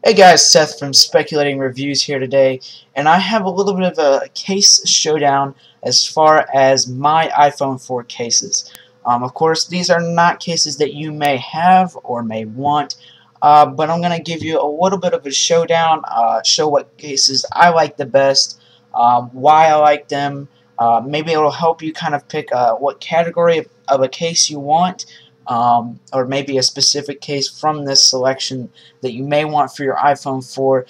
Hey guys, Seth from Speculating Reviews here today, and I have a little bit of a case showdown as far as my iPhone 4 cases. Of course, these are not cases that you may have or may want, but I'm going to give you a little bit of a showdown, show what cases I like the best, why I like them. Maybe it'll help you kind of pick what category of a case you want. Or maybe a specific case from this selection that you may want for your iPhone 4.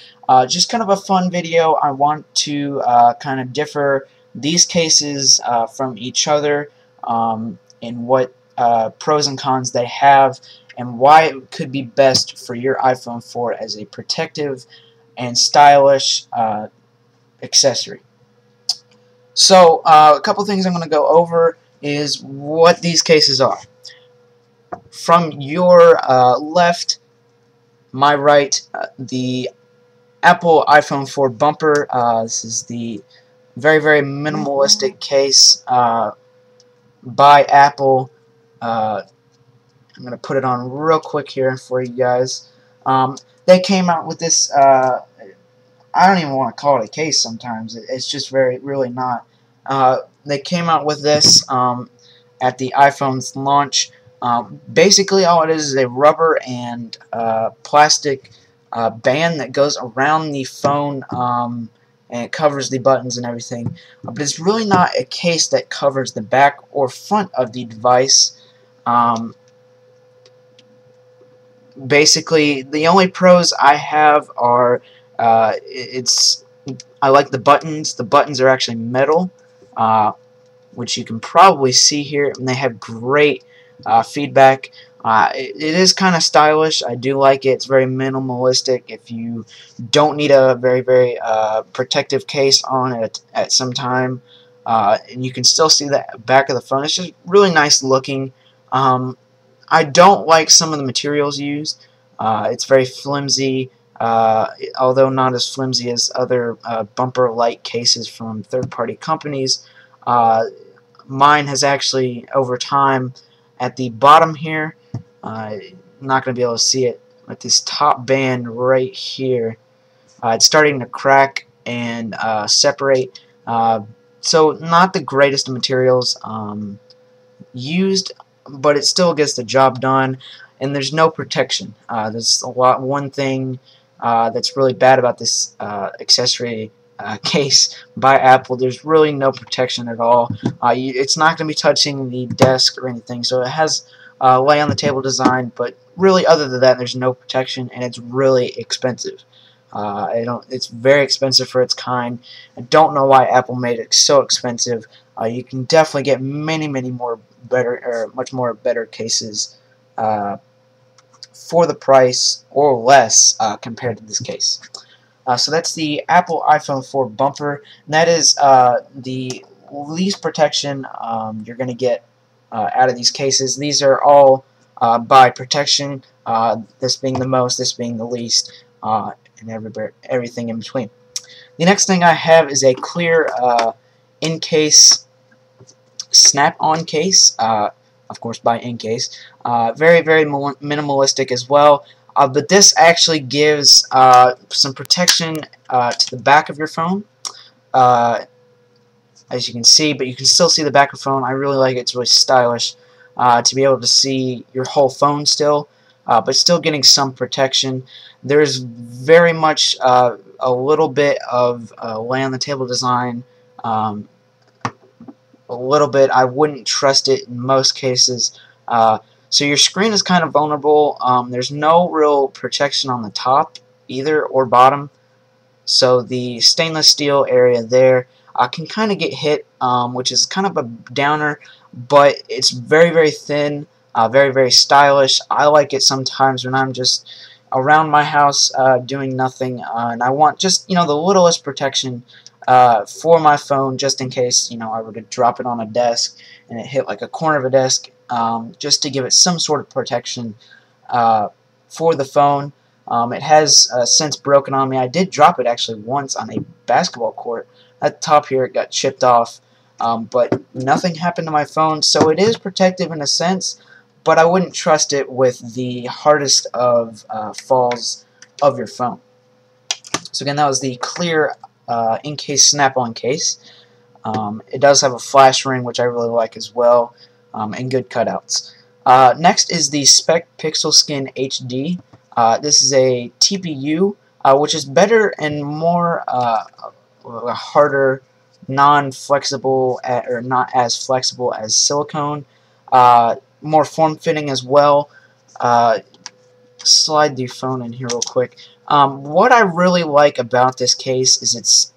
Just kind of a fun video. I want to kind of differ these cases from each other in what pros and cons they have and why it could be best for your iPhone 4 as a protective and stylish accessory. So a couple things I'm going to go over is what these cases are. From your left, my right, the Apple iPhone 4 bumper. This is the very minimalistic case by Apple. I'm going to put it on real quick here for you guys. They came out with this, I don't even want to call it a case sometimes. It's just really not. They came out with this at the iPhone's launch. Basically all it is a rubber and plastic band that goes around the phone and it covers the buttons and everything, but it's really not a case that covers the back or front of the device. Basically the only pros I have are I like the buttons. The buttons are actually metal, which you can probably see here, and they have great feedback. It is kind of stylish. I do like it. It's very minimalistic. If you don't need a very protective case on it at some time, and you can still see the back of the phone. It's just really nice looking. I don't like some of the materials used. It's very flimsy, although not as flimsy as other bumper-like cases from third-party companies. Mine has actually, over time, at the bottom here, not going to be able to see it, but this top band right here, it's starting to crack and separate. So not the greatest of materials used, but it still gets the job done, and there's no protection. There's one thing that's really bad about this accessory case by Apple. There's really no protection at all. It's not going to be touching the desk or anything, so it has lay on the table design, but really other than that there's no protection, and it's really expensive. It's very expensive for its kind. I don't know why Apple made it so expensive. You can definitely get many more much more better cases for the price or less compared to this case. So that's the Apple iPhone 4 bumper, and that is the least protection you're going to get out of these cases. These are all by protection, this being the most, this being the least, and everything in between. The next thing I have is a clear Incase Snap Case, of course by Incase. Very minimalistic as well. But this actually gives some protection to the back of your phone, as you can see, but you can still see the back of the phone. I really like it. It's really stylish to be able to see your whole phone still, but still getting some protection. There's very much a little bit of lay on the table design, a little bit. I wouldn't trust it in most cases. So your screen is kind of vulnerable. There's no real protection on the top either or bottom. So the stainless steel area there can kind of get hit, which is kind of a downer, but it's very thin, very stylish. I like it sometimes when I'm just around my house doing nothing, and I want just the littlest protection for my phone, just in case I were to drop it on a desk and it hit like a corner of a desk. Just to give it some sort of protection for the phone. It has since broken on me. I did drop it actually once on a basketball court. At the top here it got chipped off, but nothing happened to my phone, so it is protective in a sense, but I wouldn't trust it with the hardest of falls of your phone. So again, that was the clear Incase Snap case. It does have a flash ring, which I really like as well, and good cutouts. Next is the Speck Pixelskin HD. This is a TPU, which is better and more harder, non-flexible, or not as flexible as silicone. More form-fitting as well. Slide the phone in here real quick. What I really like about this case is it's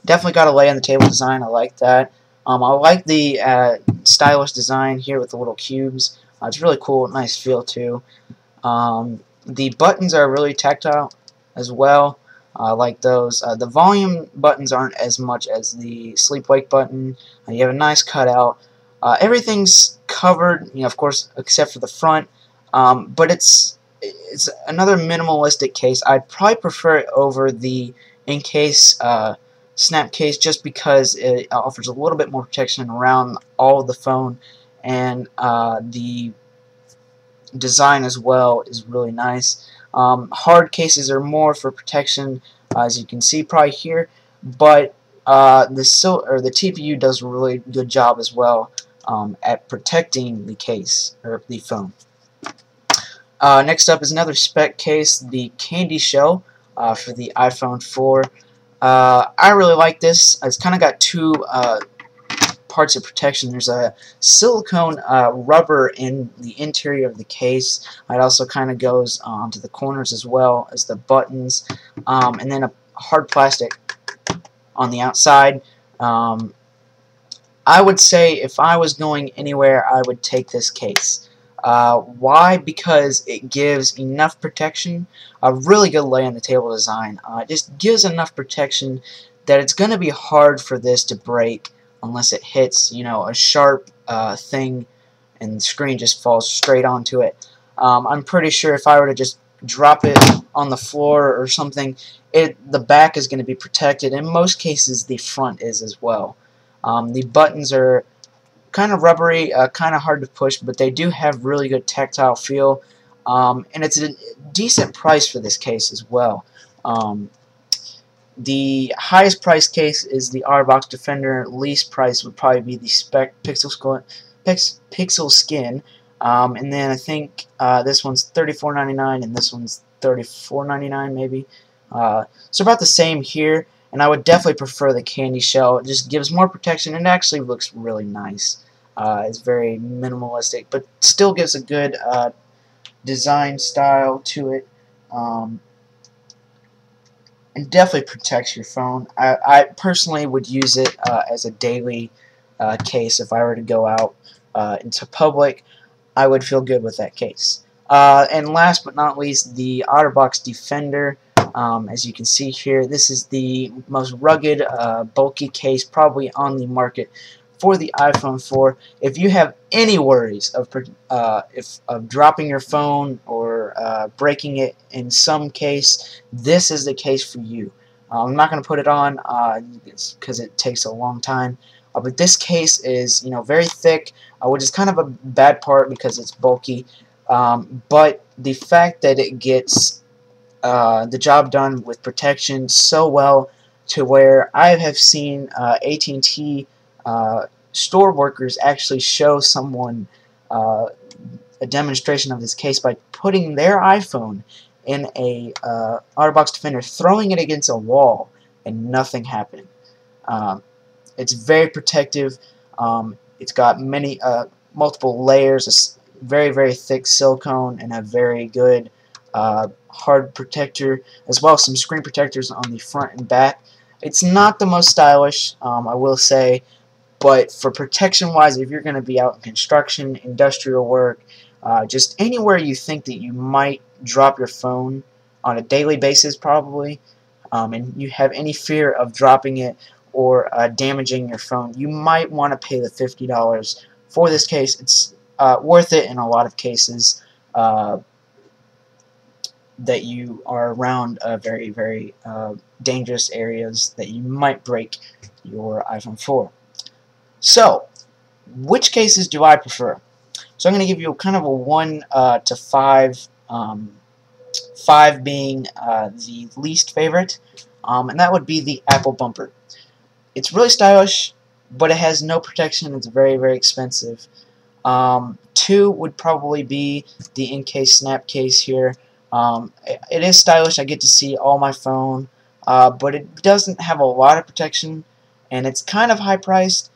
definitely got a lay on the table design. I like that. I like the stylish design here with the little cubes. It's really cool, nice feel too. The buttons are really tactile as well. I like those. The volume buttons aren't as much as the sleep-wake button. You have a nice cutout. Everything's covered, of course, except for the front. But it's another minimalistic case. I'd probably prefer it over the Incase Snap Case just because it offers a little bit more protection around all of the phone, and the design as well is really nice. Hard cases are more for protection, as you can see probably here, but the TPU does a really good job as well at protecting the case, or the phone. Next up is another Speck case, the Candyshell for the iPhone 4. I really like this. It's kind of got two parts of protection. There's a silicone rubber in the interior of the case. It also kind of goes onto the corners as well as the buttons, and then a hard plastic on the outside. I would say if I was going anywhere, I would take this case. Why? Because it gives enough protection, a really good lay on the table design. It just gives enough protection that it's going to be hard for this to break unless it hits, a sharp thing and the screen just falls straight onto it. I'm pretty sure if I were to just drop it on the floor or something, the back is going to be protected. In most cases, the front is as well. The buttons are kind of rubbery, kind of hard to push, but they do have really good tactile feel, and it's a decent price for this case as well. The highest price case is the Otterbox Defender. Least price would probably be the Speck Pixelskin, and then I think this one's $34.99 and this one's $34.99 maybe. So about the same here, and I would definitely prefer the Candyshell. It just gives more protection and it actually looks really nice. It's very minimalistic, but still gives a good design style to it. And definitely protects your phone. I personally would use it as a daily case. If I were to go out into public, I would feel good with that case. And last but not least, the Otterbox Defender. As you can see here, this is the most rugged, bulky case probably on the market for the iPhone 4. If you have any worries of dropping your phone or breaking it in some case, this is the case for you. I'm not going to put it on because it takes a long time. But this case is, very thick, which is kind of a bad part because it's bulky. But the fact that it gets the job done with protection so well to where I have seen AT&T store workers actually show someone a demonstration of this case by putting their iPhone in a Otterbox Defender, throwing it against a wall, and nothing happening. It's very protective. It's got multiple layers, a very, very thick silicone, and a very good hard protector, as well as some screen protectors on the front and back. It's not the most stylish, I will say, but for protection wise, if you're going to be out in construction, industrial work, just anywhere you think that you might drop your phone on a daily basis probably, and you have any fear of dropping it or damaging your phone, you might want to pay the $50 for this case. It's worth it in a lot of cases that you are around very, very dangerous areas that you might break your iPhone 4. So, which cases do I prefer? So I'm going to give you kind of a 1 to 5 5 being the least favorite, and that would be the Apple bumper. It's really stylish, but it has no protection. It's very, very expensive. 2 would probably be the Incase Snap Case here. It is stylish. I get to see all my phone, but it doesn't have a lot of protection, and it's kind of high priced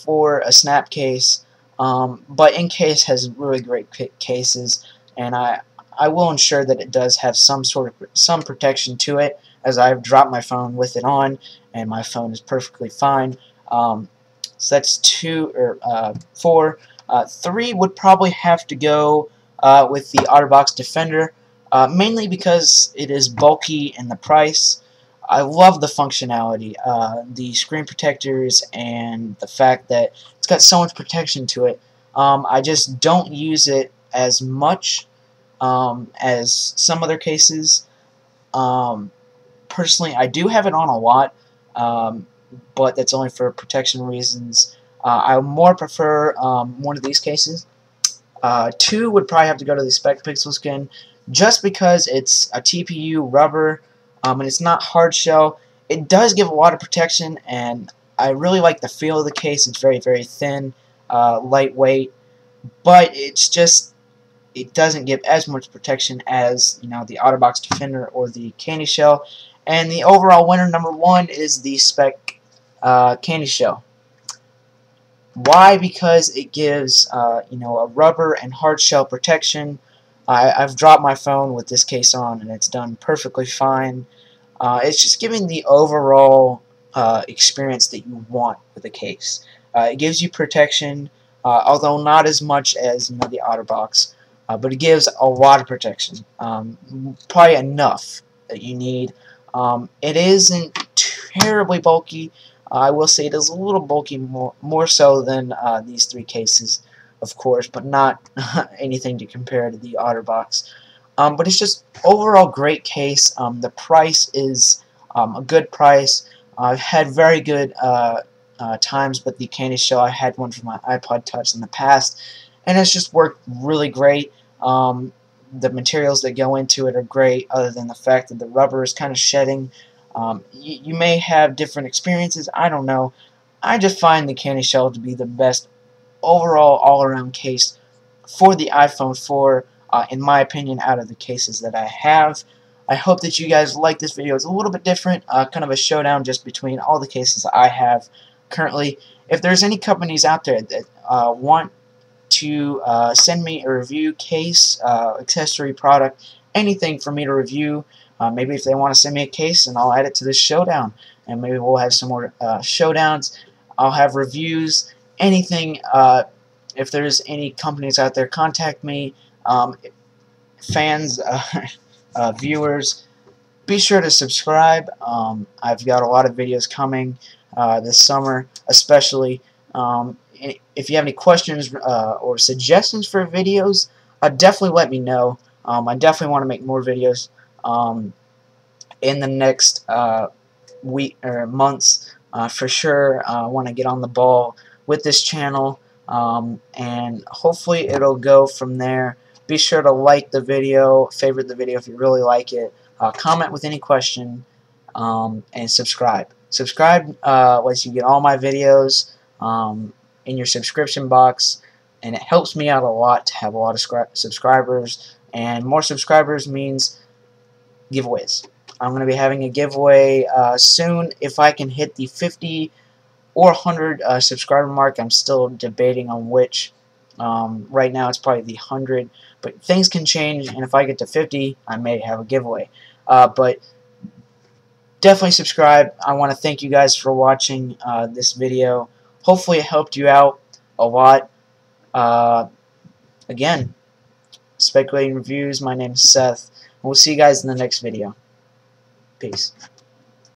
for a snap case. But Incase has really great cases, and I will ensure that it does have some protection to it, as I've dropped my phone with it on, and my phone is perfectly fine. So that's 2 or 4. 3 would probably have to go with the Otterbox Defender, mainly because it is bulky in the price. I love the functionality, the screen protectors, and the fact that it's got so much protection to it. I just don't use it as much as some other cases. Personally, I do have it on a lot, but that's only for protection reasons. I more prefer one of these cases. 2 would probably have to go to the Speck Pixelskin, just because it's a TPU rubber, and it's not hard shell. It does give a lot of protection, and I really like the feel of the case. It's very, very thin, lightweight, but it's just, it doesn't give as much protection as, you know, the Otterbox Defender or the Candyshell. And the overall winner, number 1, is the Speck Candyshell. Why? Because it gives you know, a rubber and hard shell protection. I've dropped my phone with this case on, and it's done perfectly fine. It's just giving the overall experience that you want with the case. It gives you protection, although not as much as, you know, the Otterbox, but it gives a lot of protection. Probably enough that you need. It isn't terribly bulky. I will say it is a little bulky, more so than these 3 cases, of course, but not anything to compare to the Otterbox. But it's just overall great case. The price is a good price. I've had very good times with the Candyshell. I had one for my iPod Touch in the past, and it's just worked really great. The materials that go into it are great, other than the fact that the rubber is kind of shedding. You may have different experiences, I don't know. I just find the Candyshell to be the best overall all-around case for the iPhone 4, in my opinion, out of the cases that I have. I hope that you guys like this video. It's a little bit different, kind of a showdown just between all the cases I have currently. If there's any companies out there that want to send me a review, case, accessory, product, anything for me to review, maybe if they want to send me a case, and I'll add it to this showdown, and maybe we'll have some more showdowns. I'll have reviews, anything. If there's any companies out there, contact me. Fans, viewers, be sure to subscribe. I've got a lot of videos coming this summer, especially. If you have any questions or suggestions for videos, definitely let me know. I definitely want to make more videos in the next week or months, for sure. I want to get on the ball with this channel, and hopefully it'll go from there. Be sure to like the video, favorite the video if you really like it, comment with any question, and subscribe. Subscribe lets you get all my videos in your subscription box, and it helps me out a lot to have a lot of subscribers, and more subscribers means giveaways. I'm going to be having a giveaway soon. If I can hit the 50 or 100 subscriber mark, I'm still debating on which. Right now it's probably the 100, but things can change, and if I get to 50, I may have a giveaway. But definitely subscribe. I want to thank you guys for watching this video. Hopefully it helped you out a lot. Again, Speculating Reviews, my name is Seth, and we'll see you guys in the next video. Peace.